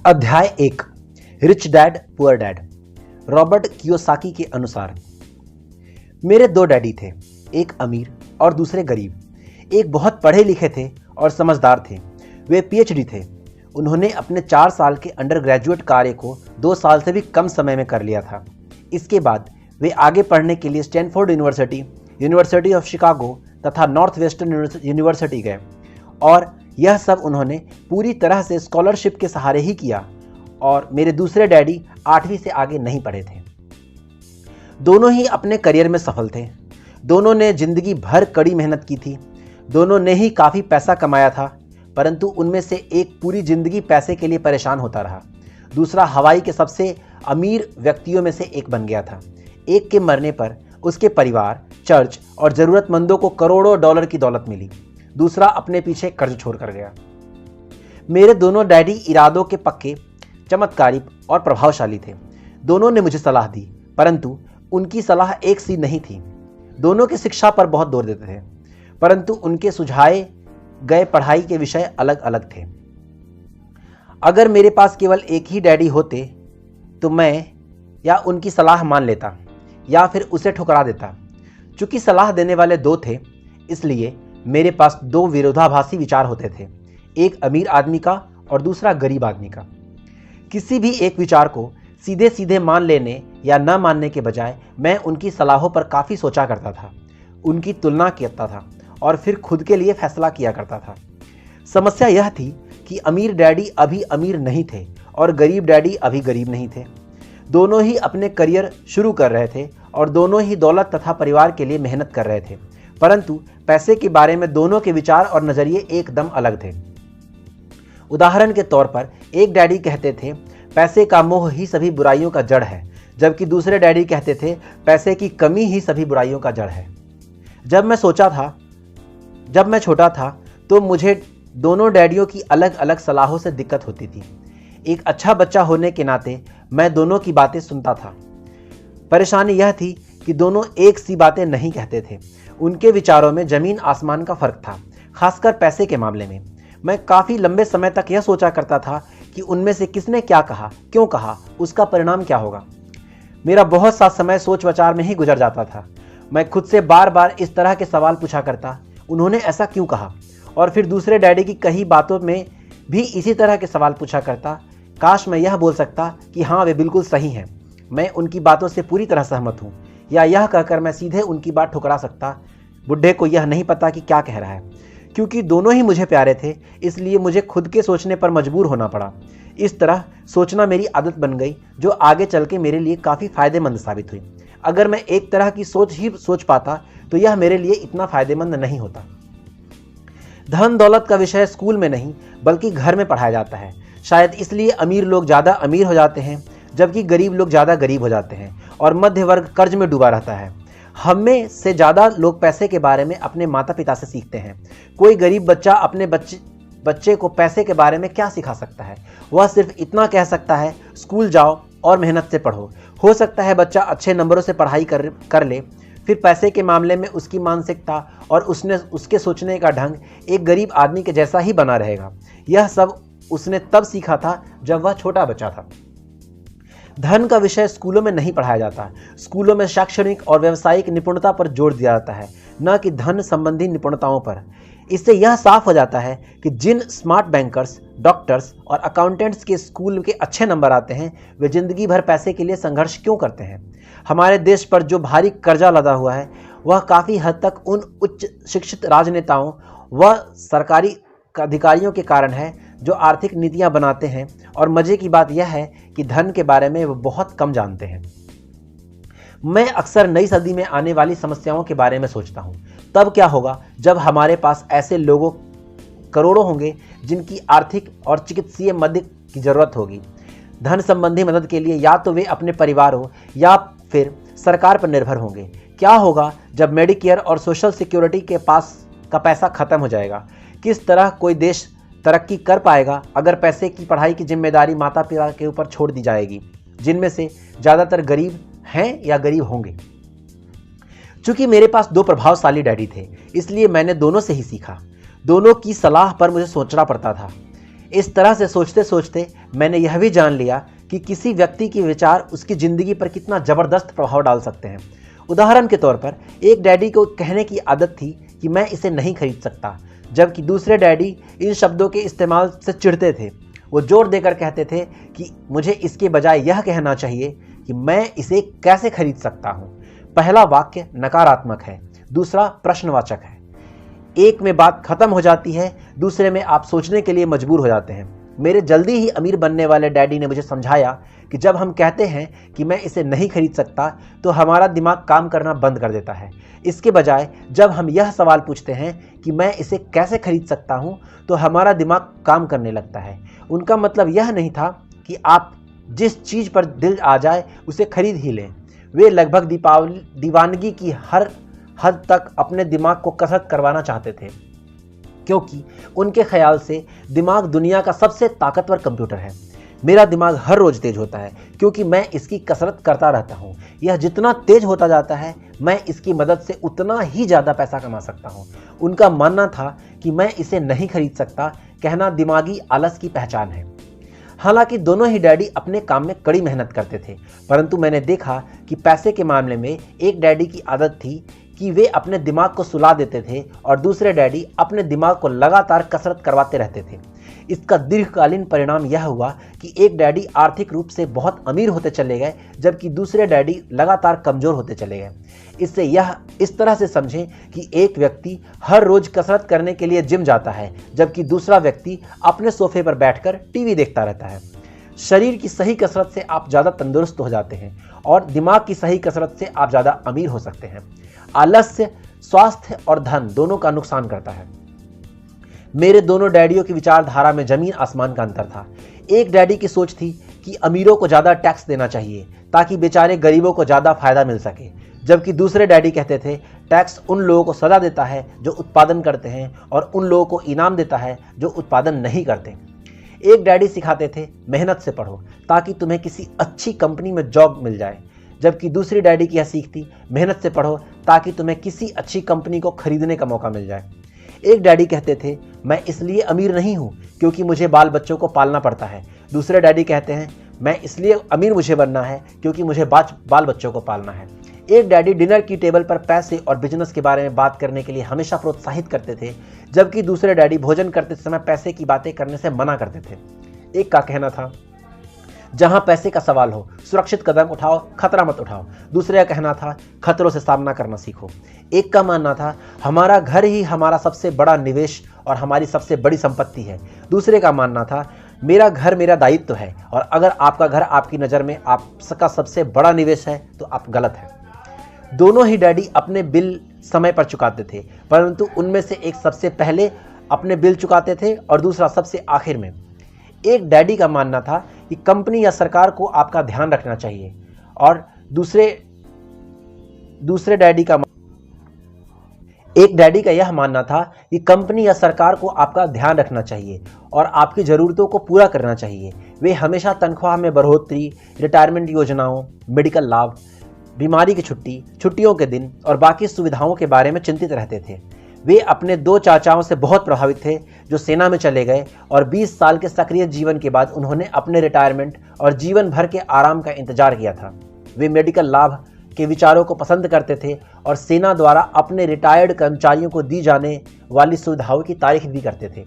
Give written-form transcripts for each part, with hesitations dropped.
अध्याय 1 rich dad poor dad. Robert Kiyosaki के अनुसार मेरे दो डैडी थे, एक अमीर और दूसरे गरीब। एक बहुत पढ़े लिखे थे और समझदार थे। वे पीएचडी थे। उन्होंने अपने 4 साल के अंडर ग्रेजुएट कार्य को 2 साल से भी कम समय में कर लिया था। इसके बाद वे आगे पढ़ने के लिए Stanford university, university of Chicago तथा नॉर्थ वेस्टर्न यूनिवर्सिटी गए और यह सब उन्होंने पूरी तरह से स्कॉलरशिप के सहारे ही किया। और मेरे दूसरे डैडी 8वीं से आगे नहीं पढ़े थे। दोनों ही अपने करियर में सफल थे। दोनों ने जिंदगी भर कड़ी मेहनत की थी। दोनों ने ही काफ़ी पैसा कमाया था, परंतु उनमें से एक पूरी जिंदगी पैसे के लिए परेशान होता रहा। दूसरा हवाई के सबसे अमीर व्यक्तियों में से एक बन गया था। एक के मरने पर उसके परिवार, चर्च और ज़रूरतमंदों को करोड़ों डॉलर की दौलत मिली। दूसरा अपने पीछे कर्ज छोड़ कर गया। मेरे दोनों डैडी इरादों के पक्के, चमत्कारी और प्रभावशाली थे। दोनों ने मुझे सलाह दी, परंतु उनकी सलाह एक सी नहीं थी। दोनों की शिक्षा पर बहुत जोर देते थे, परंतु उनके सुझाए गए पढ़ाई के विषय अलग अलग थे। अगर मेरे पास केवल एक ही डैडी होते तो मैं या उनकी सलाह मान लेता या फिर उसे ठुकरा देता। चूंकि सलाह देने वाले दो थे, इसलिए मेरे पास 2 विरोधाभासी विचार होते थे, एक अमीर आदमी का और दूसरा गरीब आदमी का। किसी भी एक विचार को सीधे सीधे मान लेने या न मानने के बजाय मैं उनकी सलाहों पर काफ़ी सोचा करता था, उनकी तुलना करता था और फिर खुद के लिए फैसला किया करता था। समस्या यह थी कि अमीर डैडी अभी अमीर नहीं थे और गरीब डैडी अभी गरीब नहीं थे। दोनों ही अपने करियर शुरू कर रहे थे और दोनों ही दौलत तथा परिवार के लिए मेहनत कर रहे थे, परंतु पैसे के बारे में दोनों के विचार और नज़रिए एकदम अलग थे। उदाहरण के तौर पर एक डैडी कहते थे पैसे का मोह ही सभी बुराइयों का जड़ है, जबकि दूसरे डैडी कहते थे पैसे की कमी ही सभी बुराइयों का जड़ है। जब मैं छोटा था तो मुझे दोनों डैडियों की अलग अलग सलाहों से दिक्कत होती थी। एक अच्छा बच्चा होने के नाते मैं दोनों की बातें सुनता था। परेशानी यह थी कि दोनों एक सी बातें नहीं कहते थे। उनके विचारों में जमीन आसमान का फर्क था, खासकर पैसे के मामले में। मैं काफ़ी लंबे समय तक यह सोचा करता था कि उनमें से किसने क्या कहा, क्यों कहा, उसका परिणाम क्या होगा। मेरा बहुत सा समय सोच विचार में ही गुजर जाता था। मैं खुद से बार बार इस तरह के सवाल पूछा करता, उन्होंने ऐसा क्यों कहा। और फिर दूसरे डैडी की कई बातों में भी इसी तरह के सवाल पूछा करता। काश मैं यह बोल सकता कि हाँ, वे बिल्कुल सही हैं, मैं उनकी बातों से पूरी तरह सहमत हूँ, या यह कहकर मैं सीधे उनकी बात ठुकरा सकता, बुढ़े को यह नहीं पता कि क्या कह रहा है। क्योंकि दोनों ही मुझे प्यारे थे, इसलिए मुझे खुद के सोचने पर मजबूर होना पड़ा। इस तरह सोचना मेरी आदत बन गई, जो आगे चल के मेरे लिए काफ़ी फायदेमंद साबित हुई। अगर मैं एक तरह की सोच ही सोच पाता तो यह मेरे लिए इतना फायदेमंद नहीं होता। धन दौलत का विषय स्कूल में नहीं बल्कि घर में पढ़ाया जाता है। शायद इसलिए अमीर लोग ज़्यादा अमीर हो जाते हैं, जबकि गरीब लोग ज़्यादा गरीब हो जाते हैं और मध्य वर्ग कर्ज में डूबा रहता है। हमें से ज़्यादा लोग पैसे के बारे में अपने माता पिता से सीखते हैं। कोई गरीब बच्चा अपने बच्चे को पैसे के बारे में क्या सिखा सकता है? वह सिर्फ इतना कह सकता है, स्कूल जाओ और मेहनत से पढ़ो। हो सकता है बच्चा अच्छे नंबरों से पढ़ाई कर ले, फिर पैसे के मामले में उसकी मानसिकता और उसके सोचने का ढंग एक गरीब आदमी के जैसा ही बना रहेगा। यह सब उसने तब सीखा था जब वह छोटा बच्चा था। धन का विषय स्कूलों में नहीं पढ़ाया जाता। स्कूलों में शैक्षणिक और व्यावसायिक निपुणता पर जोर दिया जाता है, न कि धन संबंधी निपुणताओं पर। इससे यह साफ हो जाता है कि जिन स्मार्ट बैंकर्स, डॉक्टर्स और अकाउंटेंट्स के स्कूल के अच्छे नंबर आते हैं, वे जिंदगी भर पैसे के लिए संघर्ष क्यों करते हैं। हमारे देश पर जो भारी कर्जा लदा हुआ है, वह काफ़ी हद तक उन उच्च शिक्षित राजनेताओं व सरकारी अधिकारियों के कारण है जो आर्थिक नीतियां बनाते हैं। और मजे की बात यह है कि धन के बारे में वो बहुत कम जानते हैं। मैं अक्सर नई सदी में आने वाली समस्याओं के बारे में सोचता हूँ। तब क्या होगा जब हमारे पास ऐसे लोगों करोड़ों होंगे जिनकी आर्थिक और चिकित्सीय मदद की जरूरत होगी। धन संबंधी मदद के लिए या तो वे अपने परिवारों या फिर सरकार पर निर्भर होंगे। क्या होगा जब मेडिकेयर और सोशल सिक्योरिटी के पास का पैसा खत्म हो जाएगा? किस तरह कोई देश तरक्की कर पाएगा अगर पैसे की पढ़ाई की जिम्मेदारी माता पिता के ऊपर छोड़ दी जाएगी, जिनमें से ज़्यादातर गरीब हैं या गरीब होंगे। चूंकि मेरे पास 2 प्रभावशाली डैडी थे, इसलिए मैंने दोनों से ही सीखा। दोनों की सलाह पर मुझे सोचना पड़ता था। इस तरह से सोचते सोचते मैंने यह भी जान लिया कि किसी व्यक्ति के विचार उसकी ज़िंदगी पर कितना ज़बरदस्त प्रभाव डाल सकते हैं। उदाहरण के तौर पर एक डैडी को कहने की आदत थी कि मैं इसे नहीं खरीद सकता, जबकि दूसरे डैडी इन शब्दों के इस्तेमाल से चिढ़ते थे। वो जोर देकर कहते थे कि मुझे इसके बजाय यह कहना चाहिए कि मैं इसे कैसे खरीद सकता हूँ। पहला वाक्य नकारात्मक है, दूसरा प्रश्नवाचक है। एक में बात खत्म हो जाती है, दूसरे में आप सोचने के लिए मजबूर हो जाते हैं। मेरे जल्दी ही अमीर बनने वाले डैडी ने मुझे समझाया कि जब हम कहते हैं कि मैं इसे नहीं खरीद सकता तो हमारा दिमाग काम करना बंद कर देता है। इसके बजाय जब हम यह सवाल पूछते हैं कि मैं इसे कैसे खरीद सकता हूँ तो हमारा दिमाग काम करने लगता है। उनका मतलब यह नहीं था कि आप जिस चीज़ पर दिल आ जाए उसे खरीद ही लें। वे लगभग दीवानगी की हर हद तक अपने दिमाग को कसरत करवाना चाहते थे, क्योंकि उनके ख्याल से दिमाग दुनिया का सबसे ताकतवर कंप्यूटर है। मेरा दिमाग हर रोज़ तेज होता है क्योंकि मैं इसकी कसरत करता रहता हूँ। यह जितना तेज होता जाता है मैं इसकी मदद से उतना ही ज़्यादा पैसा कमा सकता हूँ। उनका मानना था कि मैं इसे नहीं खरीद सकता कहना दिमागी आलस की पहचान है। हालांकि दोनों ही डैडी अपने काम में कड़ी मेहनत करते थे, परंतु मैंने देखा कि पैसे के मामले में एक डैडी की आदत थी कि वे अपने दिमाग को सुला देते थे और दूसरे डैडी अपने दिमाग को लगातार कसरत करवाते रहते थे। इसका दीर्घकालीन परिणाम यह हुआ कि एक डैडी आर्थिक रूप से बहुत अमीर होते चले गए, जबकि दूसरे डैडी लगातार कमज़ोर होते चले गए। इससे यह इस तरह से समझें कि एक व्यक्ति हर रोज़ कसरत करने के लिए जिम जाता है, जबकि दूसरा व्यक्ति अपने सोफे पर बैठकर टीवी देखता रहता है। शरीर की सही कसरत से आप ज़्यादा तंदुरुस्त हो जाते हैं और दिमाग की सही कसरत से आप ज़्यादा अमीर हो सकते हैं। आलस्य स्वास्थ्य और धन दोनों का नुकसान करता है। मेरे दोनों डैडियों की विचारधारा में जमीन आसमान का अंतर था। एक डैडी की सोच थी कि अमीरों को ज़्यादा टैक्स देना चाहिए ताकि बेचारे गरीबों को ज़्यादा फायदा मिल सके, जबकि दूसरे डैडी कहते थे टैक्स उन लोगों को सजा देता है जो उत्पादन करते हैं और उन लोगों को इनाम देता है जो उत्पादन नहीं करते। एक डैडी सिखाते थे मेहनत से पढ़ो ताकि तुम्हें किसी अच्छी कंपनी में जॉब मिल जाए, जबकि दूसरी डैडी की यह सीख थी मेहनत से पढ़ो ताकि तुम्हें किसी अच्छी कंपनी को खरीदने का मौका मिल जाए। एक डैडी कहते थे मैं इसलिए अमीर नहीं हूँ क्योंकि मुझे बाल बच्चों को पालना पड़ता है। दूसरे डैडी कहते हैं मैं इसलिए अमीर मुझे बनना है क्योंकि मुझे बाल बच्चों को पालना है। एक डैडी डिनर की टेबल पर पैसे और बिजनेस के बारे में बात करने के लिए हमेशा प्रोत्साहित करते थे, जबकि दूसरे डैडी भोजन करते समय पैसे की बातें करने से मना करते थे। एक का कहना था जहां पैसे का सवाल हो सुरक्षित कदम उठाओ, खतरा मत उठाओ। दूसरे का कहना था खतरों से सामना करना सीखो। एक का मानना था हमारा घर ही हमारा सबसे बड़ा निवेश और हमारी सबसे बड़ी संपत्ति है। दूसरे का मानना था मेरा घर मेरा दायित्व है और अगर आपका घर आपकी नज़र में आपका सबसे बड़ा निवेश है तो आप गलत हैं। दोनों ही डैडी अपने बिल समय पर चुकाते थे, परंतु उनमें से एक सबसे पहले अपने बिल चुकाते थे और दूसरा सबसे आखिर में। एक डैडी का मानना था कि कंपनी या सरकार को आपका ध्यान रखना चाहिए और एक डैडी का यह मानना था कि कंपनी या सरकार को आपका ध्यान रखना चाहिए और आपकी ज़रूरतों को पूरा करना चाहिए। वे हमेशा तनख्वाह में बढ़ोतरी, रिटायरमेंट योजनाओं, मेडिकल लाभ, बीमारी की छुट्टी, छुट्टियों के दिन और बाकी सुविधाओं के बारे में चिंतित रहते थे। वे अपने दो चाचाओं से बहुत प्रभावित थे जो सेना में चले गए और 20 साल के सक्रिय जीवन के बाद उन्होंने अपने रिटायरमेंट और जीवन भर के आराम का इंतजार किया था। वे मेडिकल लाभ के विचारों को पसंद करते थे और सेना द्वारा अपने रिटायर्ड कर्मचारियों को दी जाने वाली सुविधाओं की तारीफ भी करते थे।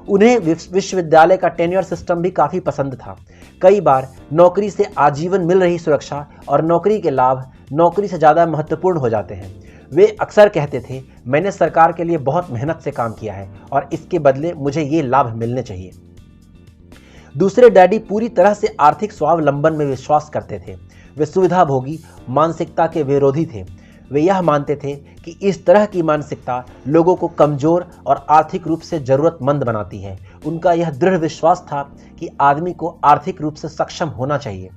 उन्हें विश्वविद्यालय का टेन्योर सिस्टम भी काफ़ी पसंद था। कई बार नौकरी से आजीवन मिल रही सुरक्षा और नौकरी के लाभ नौकरी से ज़्यादा महत्वपूर्ण हो जाते हैं। वे अक्सर कहते थे मैंने सरकार के लिए बहुत मेहनत से काम किया है और इसके बदले मुझे ये लाभ मिलने चाहिए। दूसरे डैडी पूरी तरह से आर्थिक स्वावलंबन में विश्वास करते थे। वे सुविधाभोगी मानसिकता के विरोधी थे। वे यह मानते थे कि इस तरह की मानसिकता लोगों को कमज़ोर और आर्थिक रूप से ज़रूरतमंद बनाती है। उनका यह दृढ़ विश्वास था कि आदमी को आर्थिक रूप से सक्षम होना चाहिए।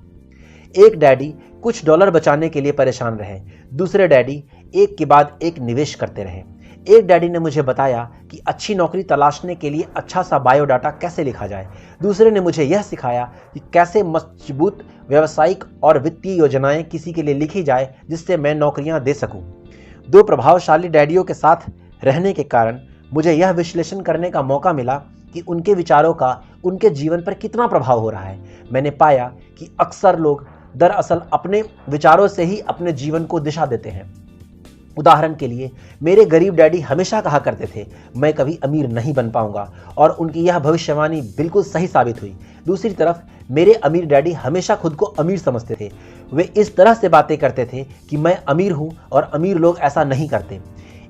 एक डैडी कुछ डॉलर बचाने के लिए परेशान रहे, दूसरे डैडी एक के बाद एक निवेश करते रहे। एक डैडी ने मुझे बताया कि अच्छी नौकरी तलाशने के लिए अच्छा सा बायोडाटा कैसे लिखा जाए। दूसरे ने मुझे यह सिखाया कि कैसे मजबूत व्यावसायिक और वित्तीय योजनाएं किसी के लिए लिखी जाए जिससे मैं नौकरियां दे सकूं। दो प्रभावशाली डैडियों के साथ रहने के कारण मुझे यह विश्लेषण करने का मौका मिला कि उनके विचारों का उनके जीवन पर कितना प्रभाव हो रहा है। मैंने पाया कि अक्सर लोग दरअसल अपने विचारों से ही अपने जीवन को दिशा देते हैं। उदाहरण के लिए, मेरे गरीब डैडी हमेशा कहा करते थे, मैं कभी अमीर नहीं बन पाऊंगा, और उनकी यह भविष्यवाणी बिल्कुल सही साबित हुई। दूसरी तरफ मेरे अमीर डैडी हमेशा खुद को अमीर समझते थे। वे इस तरह से बातें करते थे कि मैं अमीर हूं और अमीर लोग ऐसा नहीं करते।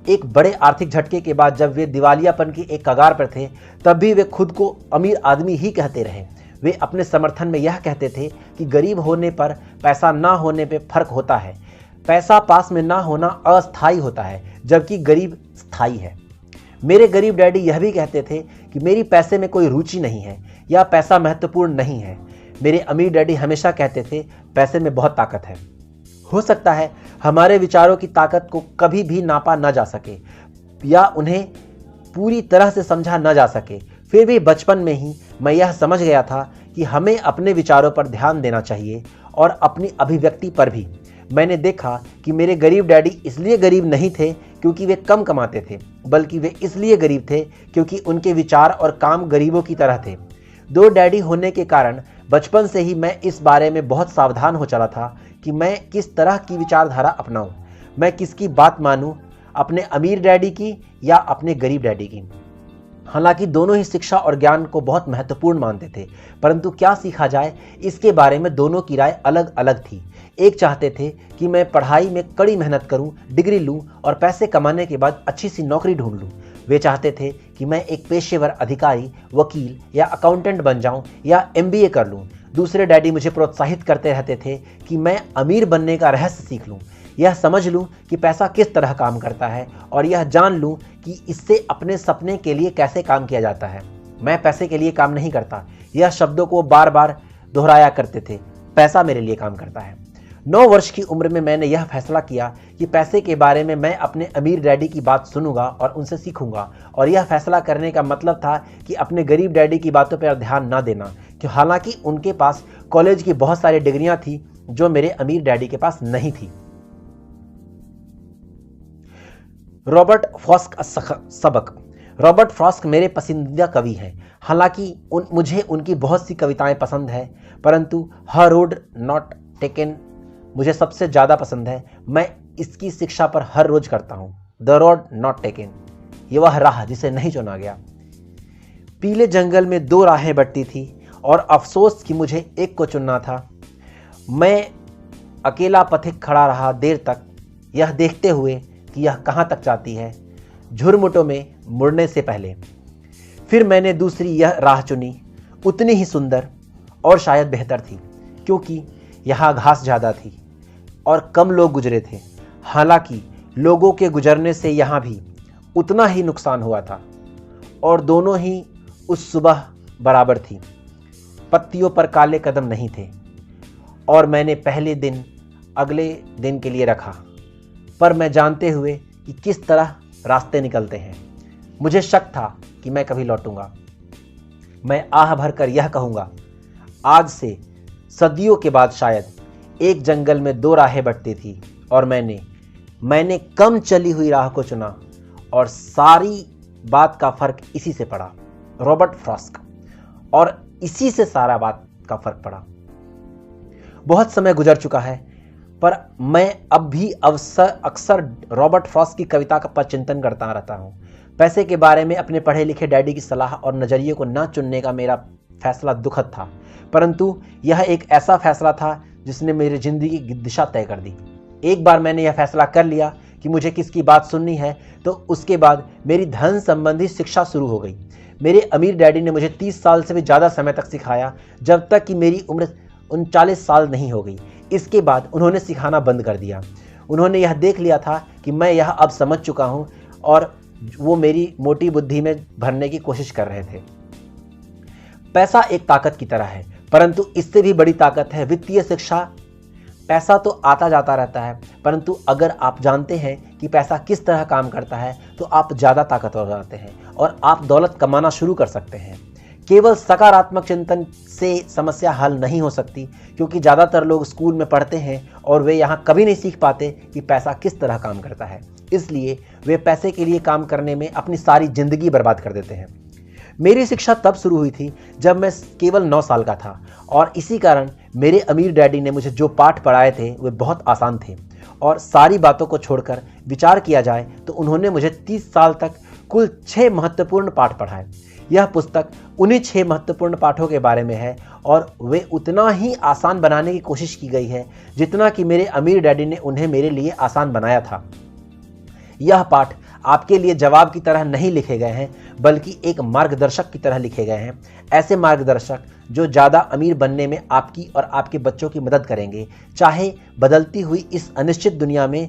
एक बड़े आर्थिक झटके के बाद जब वे दिवालियापन की एक कगार पर थे, तब भी वे खुद को अमीर आदमी ही कहते रहे। वे अपने समर्थन में यह कहते थे कि गरीब होने पर पैसा ना होने पे फर्क होता है। पैसा पास में ना होना अस्थायी होता है, जबकि गरीब स्थायी है। मेरे गरीब डैडी यह भी कहते थे कि मेरी पैसे में कोई रुचि नहीं है या पैसा महत्वपूर्ण नहीं है। मेरे अमीर डैडी हमेशा कहते थे, पैसे में बहुत ताकत है। हो सकता है हमारे विचारों की ताकत को कभी भी नापा न जा सके या उन्हें पूरी तरह से समझा न जा सके, फिर भी बचपन में ही मैं यह समझ गया था कि हमें अपने विचारों पर ध्यान देना चाहिए और अपनी अभिव्यक्ति पर भी। मैंने देखा कि मेरे गरीब डैडी इसलिए गरीब नहीं थे क्योंकि वे कम कमाते थे, बल्कि वे इसलिए गरीब थे क्योंकि उनके विचार और काम गरीबों की तरह थे। दो डैडी होने के कारण बचपन से ही मैं इस बारे में बहुत सावधान हो चला था कि मैं किस तरह की विचारधारा अपनाऊं, मैं किसकी बात मानूं, अपने अमीर डैडी की या अपने गरीब डैडी की। हालांकि दोनों ही शिक्षा और ज्ञान को बहुत महत्वपूर्ण मानते थे, परंतु क्या सीखा जाए इसके बारे में दोनों की राय अलग अलग थी। एक चाहते थे कि मैं पढ़ाई में कड़ी मेहनत करूं, डिग्री लूं और पैसे कमाने के बाद अच्छी सी नौकरी ढूंढ लूं। वे चाहते थे कि मैं एक पेशेवर अधिकारी, वकील या अकाउंटेंट बन जाऊं या MBA कर लूं। दूसरे डैडी मुझे प्रोत्साहित करते रहते थे कि मैं अमीर बनने का रहस्य सीख लूं, यह समझ लूं कि पैसा किस तरह काम करता है और यह जान लूं कि इससे अपने सपने के लिए कैसे काम किया जाता है। मैं पैसे के लिए काम नहीं करता, यह शब्दों को बार बार दोहराया करते थे। पैसा मेरे लिए काम करता है। 9 वर्ष की उम्र में मैंने यह फैसला किया कि पैसे के बारे में मैं अपने अमीर डैडी की बात सुनूंगा और उनसे सीखूंगा, और यह फैसला करने का मतलब था कि अपने गरीब डैडी की बातों पर ध्यान न देना, कि हालांकि उनके पास कॉलेज की बहुत सारी डिग्रियां थी जो मेरे अमीर डैडी के पास नहीं थी। रॉबर्ट फ्रॉस्ट का सबक। रॉबर्ट फ्रॉस्ट मेरे पसंदीदा कवि हैं। हालांकि मुझे उनकी बहुत सी कविताएं पसंद है, परंतु हर रोड नॉट टेकन मुझे सबसे ज़्यादा पसंद है। मैं इसकी शिक्षा पर हर रोज करता हूँ। द रोड नॉट टेकन, ये वह राह जिसे नहीं चुना गया। पीले जंगल में 2 राहें बंटती थी और अफसोस कि मुझे एक को चुनना था। मैं अकेला पथिक खड़ा रहा देर तक, यह देखते हुए कि यह कहाँ तक जाती है, झुरमुटों में मुड़ने से पहले। फिर मैंने दूसरी यह राह चुनी, उतनी ही सुंदर और शायद बेहतर थी, क्योंकि यहाँ घास ज़्यादा थी और कम लोग गुजरे थे। हालांकि लोगों के गुजरने से यहाँ भी उतना ही नुकसान हुआ था और दोनों ही उस सुबह बराबर थी। पत्तियों पर काले कदम नहीं थे और मैंने पहले दिन अगले दिन के लिए रखा, पर मैं जानते हुए कि किस तरह रास्ते निकलते हैं। मुझे शक था कि मैं कभी लौटूंगा। मैं आह भरकर यह कहूँगा, आज से सदियों के बाद शायद एक जंगल में 2 राहें बंटती थी और मैंने कम चली हुई राह को चुना और सारी बात का फर्क इसी से पड़ा। Robert Frost. और इसी से सारा बात का फर्क पड़ा। बहुत समय गुजर चुका है, पर मैं अब भी अक्सर रॉबर्ट फ्रॉस्ट की कविता पर चिंतन करता रहता हूँ। पैसे के बारे में अपने पढ़े लिखे डैडी की सलाह और नज़रिए को न चुनने का मेरा फैसला दुखद था, परंतु यह एक ऐसा फैसला था जिसने मेरी ज़िंदगी की दिशा तय कर दी। एक बार मैंने यह फैसला कर लिया कि मुझे किसकी बात सुननी है, तो उसके बाद मेरी धन संबंधी शिक्षा शुरू हो गई। मेरे अमीर डैडी ने मुझे 30 साल से भी ज़्यादा समय तक सिखाया, जब तक कि मेरी उम्र 39 साल नहीं हो गई। इसके बाद उन्होंने सिखाना बंद कर दिया। उन्होंने यह देख लिया था कि मैं यह अब समझ चुका हूँ और वो मेरी मोटी बुद्धि में भरने की कोशिश कर रहे थे। पैसा एक ताकत की तरह है, परंतु इससे भी बड़ी ताकत है वित्तीय शिक्षा। पैसा तो आता जाता रहता है, परंतु अगर आप जानते हैं कि पैसा किस तरह काम करता है तो आप ज़्यादा ताकतवर हो जाते हैं और आप दौलत कमाना शुरू कर सकते हैं। केवल सकारात्मक चिंतन से समस्या हल नहीं हो सकती, क्योंकि ज़्यादातर लोग स्कूल में पढ़ते हैं और वे यहाँ कभी नहीं सीख पाते कि पैसा किस तरह काम करता है। इसलिए वे पैसे के लिए काम करने में अपनी सारी जिंदगी बर्बाद कर देते हैं। मेरी शिक्षा तब शुरू हुई थी जब मैं केवल 9 साल का था और इसी कारण मेरे अमीर डैडी ने मुझे जो पाठ पढ़ाए थे वे बहुत आसान थे और सारी बातों को छोड़कर विचार किया जाए तो उन्होंने मुझे 30 साल तक कुल 6 महत्वपूर्ण पाठ पढ़ाए। यह पुस्तक उन्हीं 6 महत्वपूर्ण पाठों के बारे में है और वे उतना ही आसान बनाने की कोशिश की गई है जितना कि मेरे अमीर डैडी ने उन्हें मेरे लिए आसान बनाया था। यह पाठ आपके लिए जवाब की तरह नहीं लिखे गए हैं बल्कि एक मार्गदर्शक की तरह लिखे गए हैं, ऐसे मार्गदर्शक जो ज़्यादा अमीर बनने में आपकी और आपके बच्चों की मदद करेंगे, चाहे बदलती हुई इस अनिश्चित दुनिया में